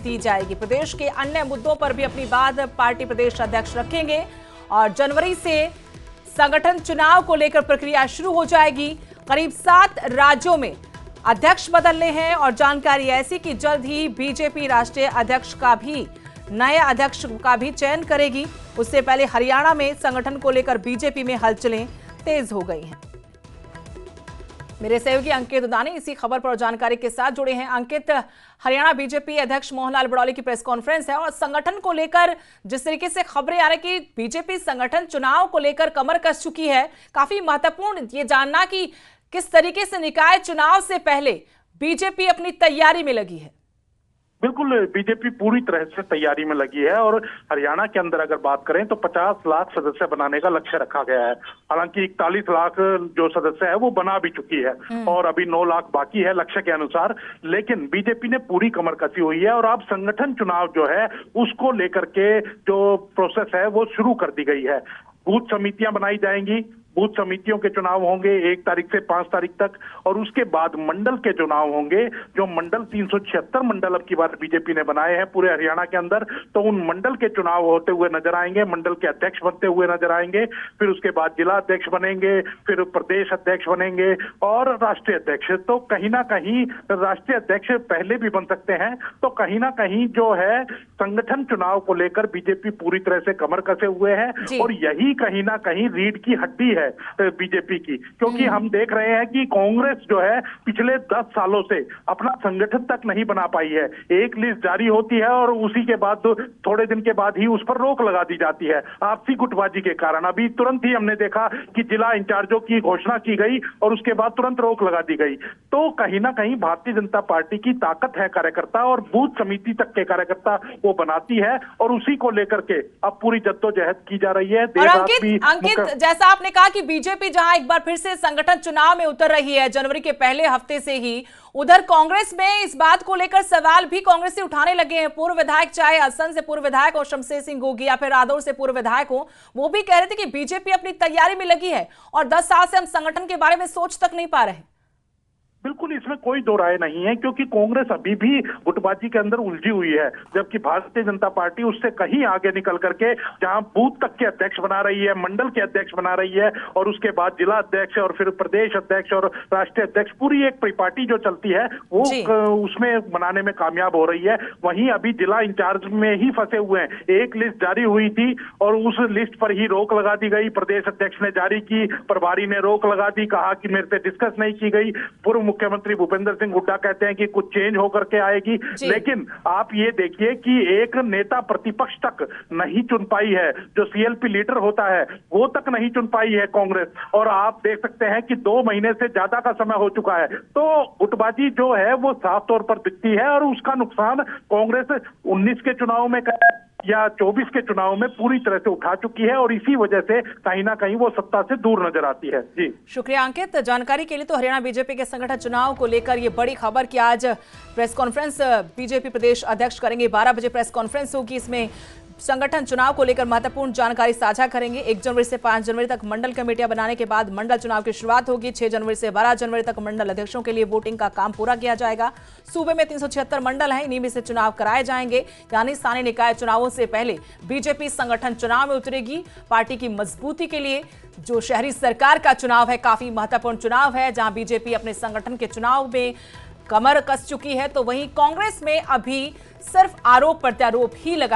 दी जाएगी। प्रदेश के अन्य मुद्दों पर भी अपनी बात पार्टी प्रदेश अध्यक्ष रखेंगे और जनवरी से संगठन चुनाव को लेकर प्रक्रिया शुरू हो जाएगी। करीब 7 राज्यों में अध्यक्ष बदलने हैं और जानकारी ऐसी कि जल्द ही बीजेपी राष्ट्रीय अध्यक्ष का भी नए अध्यक्ष का भी चयन करेगी। उससे पहले हरियाणा में संगठन को लेकर बीजेपी में हलचलें तेज हो गई हैं। मेरे सहयोगी अंकित उदानी इसी खबर पर जानकारी के साथ जुड़े हैं। अंकित, हरियाणा बीजेपी अध्यक्ष मोहनलाल बड़ौली की प्रेस कॉन्फ्रेंस है और संगठन को लेकर जिस तरीके से खबरें आ रही कि बीजेपी संगठन चुनाव को लेकर कमर कस चुकी है, काफी महत्वपूर्ण ये जानना कि किस तरीके से निकाय चुनाव से पहले बीजेपी अपनी तैयारी में लगी है। बिल्कुल, बीजेपी पूरी तरह से तैयारी में लगी है और हरियाणा के अंदर अगर बात करें तो 50 लाख सदस्य बनाने का लक्ष्य रखा गया है। हालांकि 41 लाख जो सदस्य है वो बना भी चुकी है और अभी 9 लाख बाकी है लक्ष्य के अनुसार। लेकिन बीजेपी ने पूरी कमर कसी हुई है और अब संगठन चुनाव जो है उसको लेकर के जो प्रोसेस है वो शुरू कर दी गई है। बूथ समितियां बनाई जाएंगी, बूथ समितियों के चुनाव होंगे 1 तारीख से 5 तारीख तक और उसके बाद मंडल के चुनाव होंगे। जो मंडल 376 मंडल अब की बार बीजेपी ने बनाए हैं पूरे हरियाणा के अंदर, तो उन मंडल के चुनाव होते हुए नजर आएंगे, मंडल के अध्यक्ष बनते हुए नजर आएंगे। फिर उसके बाद जिला अध्यक्ष बनेंगे, फिर प्रदेश अध्यक्ष बनेंगे और राष्ट्रीय अध्यक्ष। तो कहीं ना कहीं राष्ट्रीय अध्यक्ष पहले भी बन सकते हैं। तो कहीं ना कहीं जो है संगठन चुनाव को लेकर बीजेपी पूरी तरह से कमर कसे हुए है और यही कहीं ना कहीं रीढ़ की हड्डी है बीजेपी की, क्योंकि हम देख रहे हैं कि कांग्रेस जो है पिछले 10 सालों से अपना संगठन तक नहीं बना पाई है। एक लिस्ट जारी होती है और उसी के बाद थोड़े दिन के बाद ही उस पर रोक लगा दी जाती है आपसी गुटबाजी के कारण। अभी तुरंत ही हमने देखा कि जिला इंचार्जों की घोषणा की गई और उसके बाद तुरंत रोक लगा दी गई। तो कहीं ना कहीं भारतीय जनता पार्टी की ताकत है कार्यकर्ता और बूथ समिति तक के कार्यकर्ता वो बनाती है और उसी को लेकर के अब पूरी जद्दोजहद की जा रही है। अंकित, जैसा आपने कहा कि बीजेपी जहां एक बार फिर से संगठन चुनाव में उतर रही है जनवरी के पहले हफ्ते से ही, उधर कांग्रेस में इस बात को लेकर सवाल भी कांग्रेस से उठाने लगे हैं। पूर्व विधायक, चाहे असम से पूर्व विधायक हो शमशेर सिंह गोगी या फिर रादौर से पूर्व विधायक हो, वो भी कह रहे थे कि बीजेपी अपनी तैयारी में लगी है और 10 साल से हम संगठन के बारे में सोच तक नहीं पा रहे। बिल्कुल, इसमें कोई दो राय नहीं है, क्योंकि कांग्रेस अभी भी गुटबाजी के अंदर उलझी हुई है, जबकि भारतीय जनता पार्टी उससे कहीं आगे निकल करके जहां बूथ तक के अध्यक्ष बना रही है, मंडल के अध्यक्ष बना रही है और उसके बाद जिला अध्यक्ष और फिर प्रदेश अध्यक्ष और राष्ट्रीय अध्यक्ष, पूरी एक परिपाटी जो चलती है वो उसमें बनाने में कामयाब हो रही है। वहीं अभी जिला इंचार्ज में ही फंसे हुए हैं। एक लिस्ट जारी हुई थी और उस लिस्ट पर ही रोक लगा दी गई। प्रदेश अध्यक्ष ने जारी की, प्रभारी ने रोक लगा दी, कहा कि मेरे से डिस्कस नहीं की गई। पूर्व मुख्यमंत्री भूपेंद्र सिंह हुड्डा कहते हैं कि कुछ चेंज होकर के आएगी, लेकिन आप ये देखिए कि एक नेता प्रतिपक्ष तक नहीं चुन पाई है। जो सीएलपी लीडर होता है वो तक नहीं चुन पाई है कांग्रेस, और आप देख सकते हैं कि 2 महीने से ज्यादा का समय हो चुका है। तो गुटबाजी जो है वो साफ तौर पर दिखती है और उसका नुकसान कांग्रेस 19 के चुनाव में या 24 के चुनाव में पूरी तरह से उठा चुकी है और इसी वजह से कहीं ना कहीं वो सत्ता से दूर नजर आती है। जी शुक्रिया अंकित जानकारी के लिए। तो हरियाणा बीजेपी के संगठन चुनाव को लेकर ये बड़ी खबर कि आज प्रेस कॉन्फ्रेंस बीजेपी प्रदेश अध्यक्ष करेंगे। 12 बजे प्रेस कॉन्फ्रेंस होगी, इसमें संगठन चुनाव को लेकर महत्वपूर्ण जानकारी साझा करेंगे। 1 जनवरी से 5 जनवरी तक मंडल कमेटियां बनाने के बाद मंडल चुनाव की शुरुआत होगी। 6 जनवरी से 12 जनवरी तक मंडल अध्यक्षों के लिए वोटिंग का काम पूरा किया जाएगा। सूबे में 376 मंडल हैं, इन्हीं में से चुनाव कराए जाएंगे। यानी स्थानीय निकाय चुनावों से पहले बीजेपी संगठन चुनाव में उतरेगी। पार्टी की मजबूती के लिए जो शहरी सरकार का चुनाव है काफी महत्वपूर्ण चुनाव है, जहां बीजेपी अपने संगठन के चुनाव में कमर कस चुकी है, तो वहीं कांग्रेस में अभी सिर्फ आरोप प्रत्यारोप ही लगा